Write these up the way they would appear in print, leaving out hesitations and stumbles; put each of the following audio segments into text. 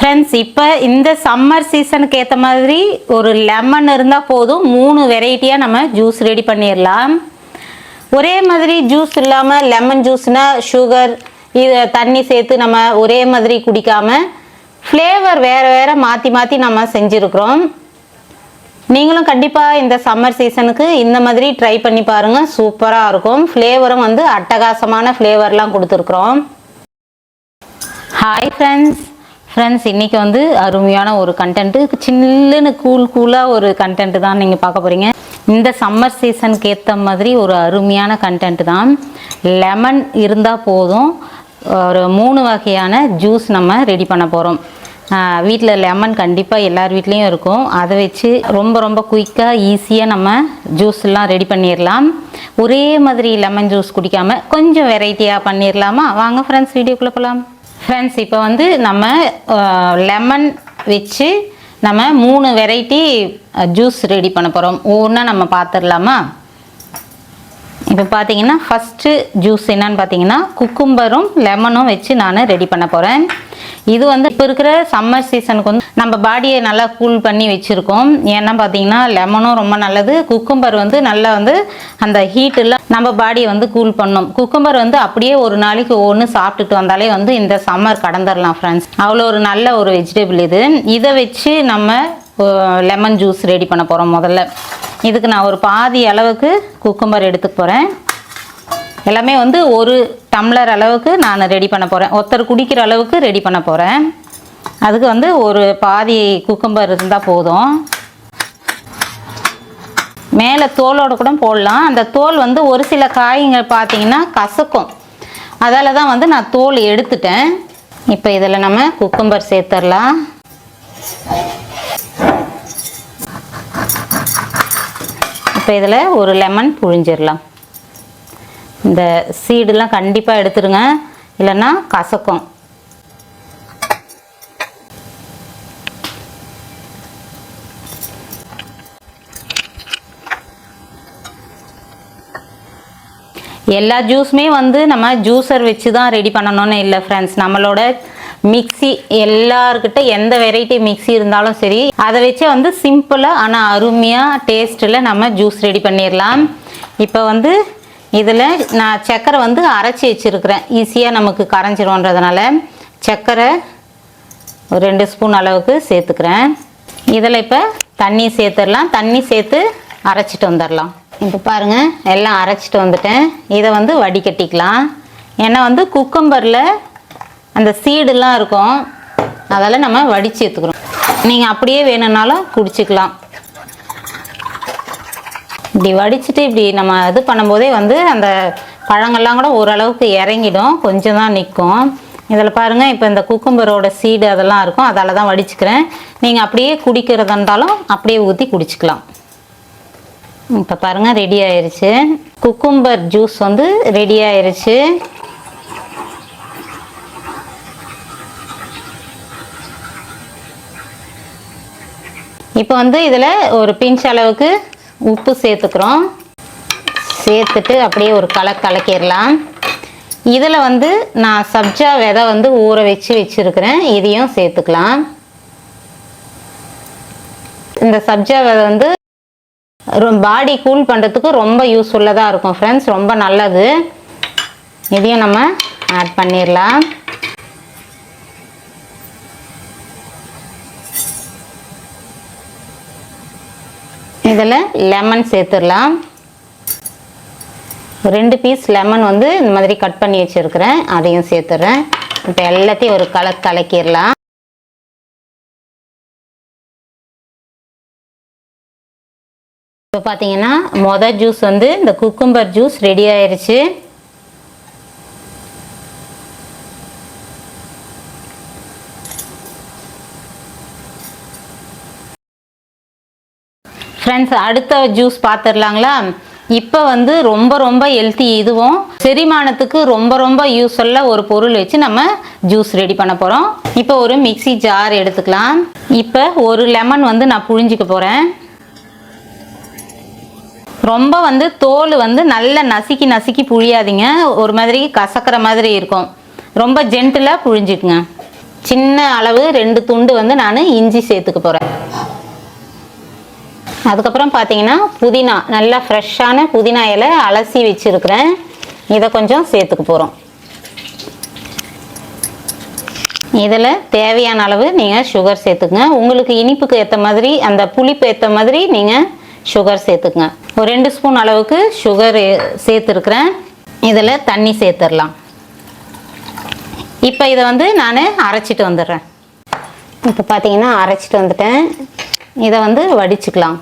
Friends, இப்போ இந்த summer சீசனுக்கு ஏற்ற மாதிரி ஒரு லெமன் இருந்தால் போதும், 3 வெரைட்டியாக நம்ம ஜூஸ் ரெடி பண்ணிடலாம். ஒரே மாதிரி ஜூஸ் இல்லாமல் லெமன் ஜூஸ்னால் சுகர் இது தண்ணி சேர்த்து நம்ம ஒரே மாதிரி குடிக்காமல் ஃப்ளேவர் வேறு வேறு மாற்றி மாற்றி நம்ம செஞ்சுருக்குறோம். நீங்களும் கண்டிப்பாக இந்த சம்மர் சீசனுக்கு இந்த மாதிரி ட்ரை பண்ணி பாருங்கள், சூப்பராக இருக்கும். ஃப்ளேவரும் வந்து அட்டகாசமான ஃப்ளேவர்லாம் கொடுத்துருக்குறோம். ஹாய் ஃப்ரெண்ட்ஸ், இன்றைக்கி வந்து அருமையான ஒரு கண்டென்ட்டு, சில்லுன்னு கூலாக ஒரு கண்டென்ட்டு தான் நீங்கள் பார்க்க போகிறீங்க. இந்த சம்மர் சீசனுக்கு ஏற்ற மாதிரி ஒரு அருமையான கண்டென்ட்டு தான். லெமன் இருந்தால் போதும், ஒரு 3 வகையான ஜூஸ் நம்ம ரெடி பண்ண போகிறோம். வீட்டில் லெமன் கண்டிப்பாக எல்லார் வீட்லேயும் இருக்கும். அதை வச்சு ரொம்ப குயிக்காக ஈஸியாக நம்ம ஜூஸ்லாம் ரெடி பண்ணிடலாம். ஒரே மாதிரி லெமன் ஜூஸ் குடிக்காமல் கொஞ்சம் வெரைட்டியாக பண்ணிடலாமா? வாங்க ஃப்ரெண்ட்ஸ், வீடியோக்குள்ளே போகலாம். ஃப்ரெண்ட்ஸ், இப்போ வந்து நம்ம லெமன் வச்சு நம்ம 3 வெரைட்டி ஜூஸ் ரெடி பண்ண போகிறோம். ஒவ்வொன்றா நம்ம பார்த்துடலாமா? இப்போ பார்த்தீங்கன்னா ஃபஸ்ட்டு ஜூஸ் என்னன்னு பார்த்தீங்கன்னா குக்கும்பரும் லெமனும் வச்சு நான் ரெடி பண்ண போகிறேன். இது வந்து இப்போ இருக்கிற சம்மர் சீசனுக்கு வந்து நம்ம பாடியை நல்லா கூல் பண்ணி வச்சுருக்கோம். ஏன்னா பார்த்தீங்கன்னா லெமனும் ரொம்ப நல்லது, குக்கும்பர் வந்து நல்லா வந்து அந்த ஹீட்டில் நம்ம பாடியை வந்து கூல் பண்ணும். குக்கும்பர் வந்து அப்படியே ஒரு நாளைக்கு ஒவ்வொன்று சாப்பிட்டுட்டு வந்தாலே வந்து இந்த சம்மர் கடந்துடலாம் ஃப்ரெண்ட்ஸ். அவ்வளோ ஒரு நல்ல ஒரு வெஜிடபிள் இது. இதை வச்சு நம்ம லெமன் ஜூஸ் ரெடி பண்ண போகிறோம். முதல்ல இதுக்கு நான் ஒரு பாதி அளவுக்கு குக்கும்பர் எடுத்துக்க போகிறேன். எல்லாமே வந்து 1 டம்ளர் அளவுக்கு நான் ரெடி பண்ண போகிறேன். ஒருத்தர் குடிக்கிற அளவுக்கு ரெடி பண்ண போகிறேன். அதுக்கு வந்து ஒரு பாதி குக்கும்பர் இருந்தால் போதும். மேலே தோலோடு கூட போடலாம். அந்த தோல் வந்து ஒரு சில காய்கள் பார்த்தீங்கன்னா கசக்கும், அதால் தான் வந்து நான் தோல் எடுத்துட்டேன். இப்போ இதில் நம்ம குக்கும்பர் சேர்த்துடலாம். இப்போ இதில் ஒரு லெமன் புழிஞ்சிடலாம். இந்த சீடுலாம் கண்டிப்பாக எடுத்துருங்க, இல்லைன்னா கசக்கும். எல்லா ஜூஸுமே வந்து நம்ம ஜூஸர் வச்சு தான் ரெடி பண்ணணும்னு இல்லை ஃப்ரெண்ட்ஸ். நம்மளோட மிக்ஸி எல்லார்கிட்ட எந்த வெரைட்டி மிக்ஸி இருந்தாலும் சரி, அதை வச்சே வந்து சிம்பிளாக ஆனால் அருமையாக டேஸ்ட்டில் நம்ம ஜூஸ் ரெடி பண்ணிடலாம். இப்போ வந்து இதில் நான் சர்க்கரை வந்து அரைச்சி வச்சுருக்கிறேன், ஈஸியாக நமக்கு கரைஞ்சிரும்ன்றதுனால சர்க்கரை ஒரு 2 ஸ்பூன் அளவுக்கு சேர்த்துக்கிறேன். இதில் இப்போ தண்ணி சேர்த்துடலாம். தண்ணி சேர்த்து அரைச்சிட்டு வந்துடலாம். இப்போ பாருங்கள், எல்லாம் அரைச்சிட்டு வந்துட்டேன். இதை வந்து வடிகட்டிக்கலாம். ஏன்னா வந்து குக்கம்பரில் அந்த சீடுலாம் இருக்கும், அதால் நம்ம வடித்து எடுத்துக்கிறோம். நீங்கள் அப்படியே வேணும்னாலும் குடிச்சிக்கலாம். இப்படி வடிச்சிட்டு இப்படி நம்ம இது பண்ணும்போதே வந்து அந்த பழங்கள்லாம் கூட ஓரளவுக்கு இறங்கிடும், கொஞ்சம் தான் நிற்கும். இதில் பாருங்கள், இப்போ இந்த குக்கும்பரோட சீடு அதெல்லாம் இருக்கும், அதால் தான் வடிச்சுக்கிறேன். நீங்கள் அப்படியே குடிக்கிறதா இருந்தாலும் அப்படியே ஊற்றி குடிச்சிக்கலாம். இப்போ பாருங்கள், ரெடி ஆயிடுச்சு. குக்கும்பர் ஜூஸ் வந்து ரெடி ஆயிடுச்சு. இப்போ வந்து இதில் ஒரு பிஞ்ச் அளவுக்கு உப்பு சேர்த்துக்கிறோம். சேர்த்துட்டு அப்படியே ஒரு கலக்கிடலாம். இதில் வந்து நான் சப்ஜா விதை வந்து ஊற வச்சுருக்கிறேன், இதையும் சேர்த்துக்கலாம். இந்த சப்ஜா விதை வந்து பாடி கூல் பண்ணுறதுக்கு ரொம்ப யூஸ்ஃபுல்லாக இருக்கும் ஃப்ரெண்ட்ஸ், ரொம்ப நல்லது. இதையும் நம்ம ஆட் பண்ணிடலாம். இதில் லெமன் சேர்த்துடலாம். 2 பீஸ் லெமன் வந்து இந்த மாதிரி கட் பண்ணி வச்சுருக்கிறேன், அதையும் சேர்த்துட்றேன். இப்போ எல்லாத்தையும் ஒரு கலக்கிடலாம். இப்போ பார்த்தீங்கன்னா மொதல் ஜூஸ் வந்து இந்த குக்கும்பர் ஜூஸ் ரெடி ஆயிடுச்சு. ஃப்ரெண்ட்ஸ், அடுத்த ஜூஸ் பார்த்துடலாங்களா? இப்போ வந்து ரொம்ப ஹெல்த்தி, இதுவும் செரிமானத்துக்கு ரொம்ப யூஸ்ஃபுல்லாக ஒரு பொருள் வச்சு நம்ம ஜூஸ் ரெடி பண்ண போகிறோம். இப்போ ஒரு மிக்ஸி ஜார் எடுத்துக்கலாம். இப்போ ஒரு லெமன் வந்து நான் புழிஞ்சிக்க போகிறேன். ரொம்ப வந்து தோல் வந்து நல்லா நசுக்கி புழியாதீங்க, ஒரு மாதிரி கசக்கிற மாதிரி இருக்கும். ரொம்ப ஜென்டிலாக புழிஞ்சிக்குங்க. சின்ன அளவு 2 துண்டு வந்து நான் இஞ்சி சேர்த்துக்க போகிறேன். அதுக்கப்புறம் பார்த்தீங்கன்னா புதினா, நல்லா ஃப்ரெஷ்ஷான புதினா இலை அலசி வச்சுருக்கிறேன். இதை கொஞ்சம் சேர்த்துக்க போகிறோம். இதில் தேவையான அளவு நீங்கள் சுகர் சேர்த்துக்குங்க. உங்களுக்கு இனிப்புக்கு ஏற்ற மாதிரி, அந்த புளிப்பு ஏற்ற மாதிரி நீங்கள் சுகர் சேர்த்துக்குங்க. ஒரு 2 ஸ்பூன் அளவுக்கு சுகர் சேர்த்துருக்குறேன். இதில் தண்ணி சேர்த்துடலாம். இப்போ இதை வந்து நான் அரைச்சிட்டு வந்துடுறேன். இப்போ பார்த்தீங்கன்னா அரைச்சிட்டு வந்துட்டேன். இதை வந்து வடிச்சுக்கலாம்.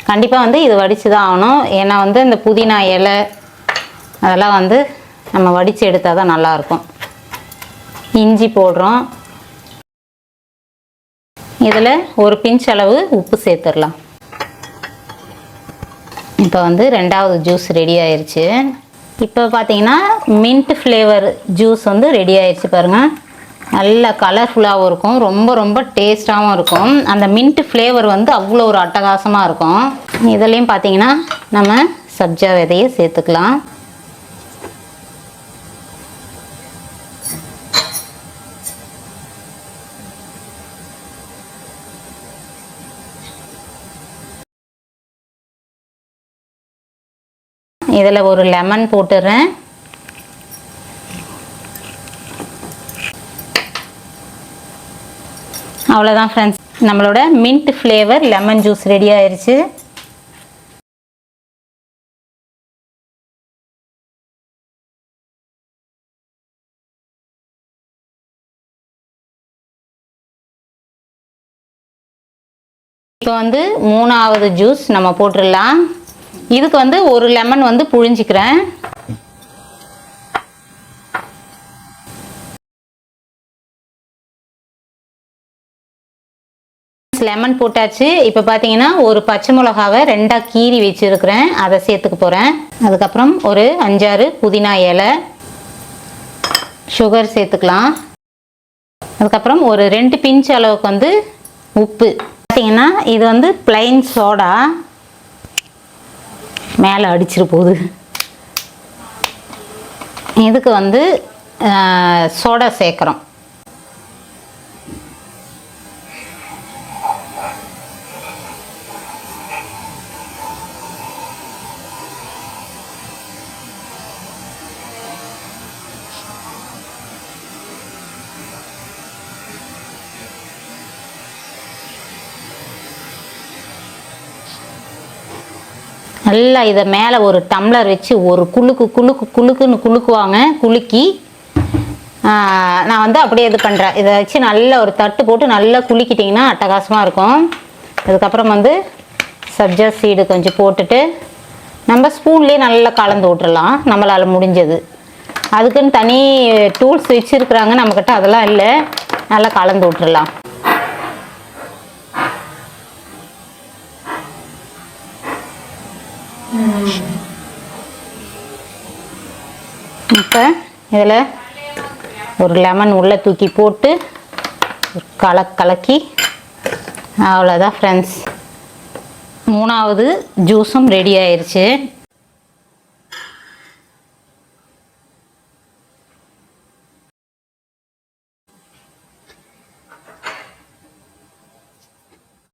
கண்டிப்பாக வந்து இது வடித்து தான் ஆகணும். ஏன்னா வந்து இந்த புதினா இலை அதெல்லாம் வந்து நம்ம வடித்து எடுத்தால் தான் நல்லாயிருக்கும். இஞ்சி போடுறோம். இதில் ஒரு பிஞ்ச் அளவு உப்பு சேர்த்துடலாம். இப்போ வந்து 2வது ஜூஸ் ரெடி ஆயிடுச்சு. இப்போ பார்த்தீங்கன்னா மின்ட் ஃப்ளேவர் ஜூஸ் வந்து ரெடி ஆயிடுச்சு பாருங்கள். நல்ல கலர்ஃபுல்லாகவும் இருக்கும், ரொம்ப ரொம்ப டேஸ்ட்டாகவும் இருக்கும். அந்த மின்ட் ஃப்ளேவர் வந்து அவ்வளோ ஒரு அட்டகாசமாக இருக்கும். இதுலேயும் பார்த்தீங்கன்னா நம்ம சப்ஜா விதையை சேர்த்துக்கலாம். இதில் ஒரு லெமன் போட்டுடுறேன். அவ்வளோதான் ஃப்ரெண்ட்ஸ், நம்மளோட mint flavour lemon juice ready ஆயிடுச்சு. இப்போ வந்து 3வது ஜூஸ் நம்ம போட்டுடலாம். இதுக்கு வந்து ஒரு லெமன் வந்து புழிஞ்சிக்கிறேன். லெமன் போட்டாச்சு. இப்போ பார்த்தீங்கன்னா ஒரு பச்சை மிளகாவை 2ஆ கீறி வச்சுருக்கிறேன், அதை சேர்த்துக்க போகிறேன். அதுக்கப்புறம் ஒரு 5-6 புதினா இலை, சுகர் சேர்த்துக்கலாம். அதுக்கப்புறம் ஒரு 2 பிஞ்ச் அளவுக்கு வந்து உப்பு. பார்த்தீங்கன்னா இது வந்து பிளைன் சோடா, மேலே அடிச்சிரு போகுது. இதுக்கு வந்து சோடா சேர்க்குறோம். நல்லா இதை மேலே ஒரு டம்ளர் வச்சு ஒரு குலுக்குன்னு குலுக்குவாங்க. குலுக்கி நான் வந்து அப்படியே இது பண்ணுறேன். இதை வச்சு நல்லா ஒரு தட்டு போட்டு நல்லா குலுக்கிட்டிங்கன்னா அட்டகாசமாக இருக்கும். அதுக்கப்புறம் வந்து சப்ஜா சீடு கொஞ்சம் போட்டுட்டு நம்ம ஸ்பூன்லேயே நல்லா கலந்து விட்டுறலாம் நம்மளால் முடிஞ்சது. அதுக்குன்னு தனி டூல்ஸ் வச்சுருக்குறாங்க நம்மக்கிட்ட, அதெல்லாம் இல்லை. நல்லா கலந்து விட்டுறலாம். இப்போ இதில் ஒரு லெமன் உள்ளே தூக்கி போட்டு கலக்கி அவ்வளோதான் ஃப்ரெண்ட்ஸ், 3வது ஜூஸும் ரெடி ஆயிடுச்சு.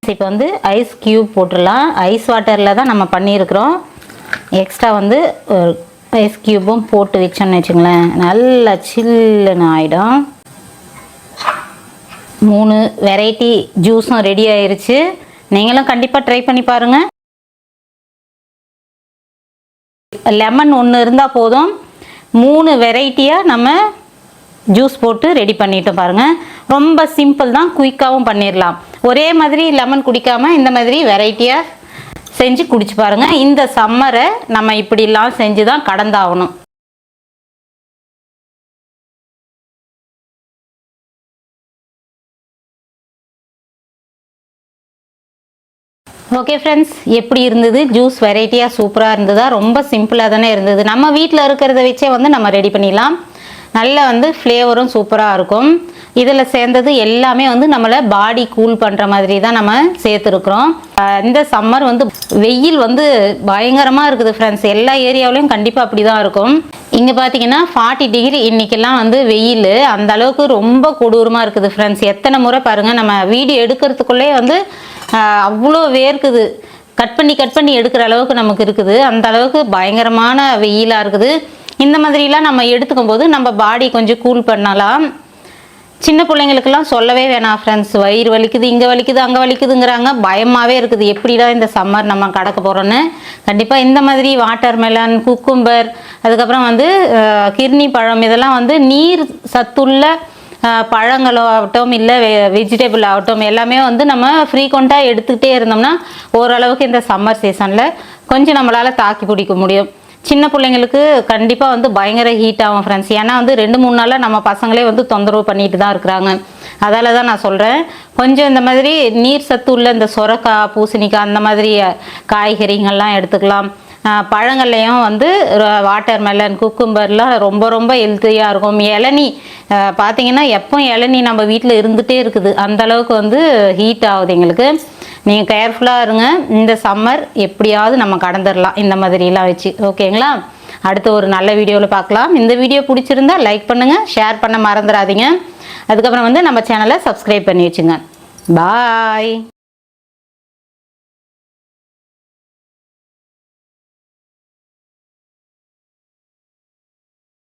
இப்போ வந்து ஐஸ் கியூப் போட்டுடலாம். ஐஸ் வாட்டரில் தான் நம்ம பண்ணியிருக்கிறோம். எக்ஸ்ட்ரா வந்து ஐஸ் கியூபும் போட்டு வச்சோன்னு வச்சுங்களேன், நல்லா சில்லுன்னு ஆகிடும். 3 வெரைட்டி ஜூஸும் ரெடி ஆயிடுச்சு. நீங்களும் கண்டிப்பாக ட்ரை பண்ணி பாருங்கள். லெமன் ஒன்று இருந்தால் போதும், 3 வெரைட்டியாக நம்ம ஜூஸ் போட்டு ரெடி பண்ணிட்டோம் பாருங்கள். ரொம்ப சிம்பிள் தான், குயிக்காகவும் பண்ணிடலாம். ஒரே மாதிரி லெமன் குடிக்காமல் இந்த மாதிரி வெரைட்டியாக செஞ்சு குடிச்சு பாருங்கள். இந்த சம்மரை நம்ம இப்படிலாம் செஞ்சு தான் கடந்தாகணும். ஓகே ஃப்ரெண்ட்ஸ், எப்படி இருந்தது ஜூஸ்? வெரைட்டியாக சூப்பராக இருந்ததா? ரொம்ப சிம்பிளாக தானே இருந்தது. நம்ம வீட்டில் இருக்கிறத வச்சே வந்து நம்ம ரெடி பண்ணிடலாம். நல்ல வந்து ஃப்ளேவரும் சூப்பராக இருக்கும். இதில் சேர்ந்தது எல்லாமே வந்து நம்மளை பாடி கூல் பண்ணுற மாதிரி தான் நம்ம சேர்த்துருக்குறோம். இந்த சம்மர் வந்து வெயில் வந்து பயங்கரமாக இருக்குது ஃப்ரெண்ட்ஸ். எல்லா ஏரியாவிலையும் கண்டிப்பாக அப்படி தான் இருக்கும். இங்கே பார்த்தீங்கன்னா 40 டிகிரி இன்றைக்கெல்லாம் வந்து வெயில் அந்த அளவுக்கு ரொம்ப கொடூரமாக இருக்குது ஃப்ரெண்ட்ஸ். எத்தனை முறை பாருங்கள், நம்ம வீடியோ எடுக்கிறதுக்குள்ளே வந்து அவ்வளோ வேர்க்குது. கட் பண்ணி எடுக்கிற அளவுக்கு நமக்கு இருக்குது. அந்த அளவுக்கு பயங்கரமான வெயிலாக இருக்குது. இந்த மாதிரிலாம் நம்ம எடுத்துக்கும் போது நம்ம பாடி கொஞ்சம் கூல் பண்ணலாம். சின்ன பிள்ளைங்களுக்கெல்லாம் சொல்லவே வேணாம் ஃப்ரெண்ட்ஸ். வயிறு வலிக்குது, இங்கே வலிக்குது, அங்கே வலிக்குதுங்கிறாங்க. பயமாகவே இருக்குது, எப்படிடா இந்த சம்மர் நம்ம கடக்க போகிறோன்னு. கண்டிப்பாக இந்த மாதிரி வாட்டர் மெலன், குக்கும்பர், அதுக்கப்புறம் வந்து கிர்னி பழம், இதெல்லாம் வந்து நீர் சத்துள்ள பழங்களோ ஆகட்டும் இல்லை வெஜிடபிள் ஆகட்டும் எல்லாமே வந்து நம்ம ஃப்ரீக்வெண்ட்டாக எடுத்துக்கிட்டே இருந்தோம்னா ஓரளவுக்கு இந்த சம்மர் சீசனில் கொஞ்சம் நம்மளால் தாக்கி பிடிக்க முடியும். சின்ன பிள்ளைங்களுக்கு கண்டிப்பாக வந்து பயங்கர ஹீட் ஆகும் ஃப்ரெண்ட்ஸ். ஏன்னா வந்து 2-3 நாளாக நம்ம பசங்களே வந்து தொந்தரவு பண்ணிட்டு தான் இருக்கிறாங்க. அதால் தான் நான் சொல்கிறேன், கொஞ்சம் இந்த மாதிரி நீர் சத்து உள்ள இந்த சொரக்காய், பூசணிக்காய் அந்த மாதிரி காய்கறிகள்லாம் எடுத்துக்கலாம். பழங்கள்லையும் வந்து வாட்டர் மெலன், குக்கும்பர்லாம் ரொம்ப ரொம்ப ஹெல்த்தியாக இருக்கும். இளநீ பார்த்தீங்கன்னா எப்போ இளநீ நம்ம வீட்டில் இருந்துகிட்டே இருக்குது. அந்தளவுக்கு வந்து ஹீட் ஆகுது எங்களுக்கு. நீங்கள் கேர்ஃபுல்லாக இருங்க. இந்த சம்மர் எப்படியாவது நம்ம கடந்துடலாம் இந்த மாதிரிலாம் வச்சு. ஓகேங்களா? அடுத்த ஒரு நல்ல வீடியோவில் பார்க்கலாம். இந்த வீடியோ பிடிச்சிருந்தா லைக் பண்ணுங்கள், ஷேர் பண்ண மறந்துடாதீங்க. அதுக்கப்புறம் வந்து நம்ம சேனலை சப்ஸ்கிரைப் பண்ணி வச்சுங்க. பாய்.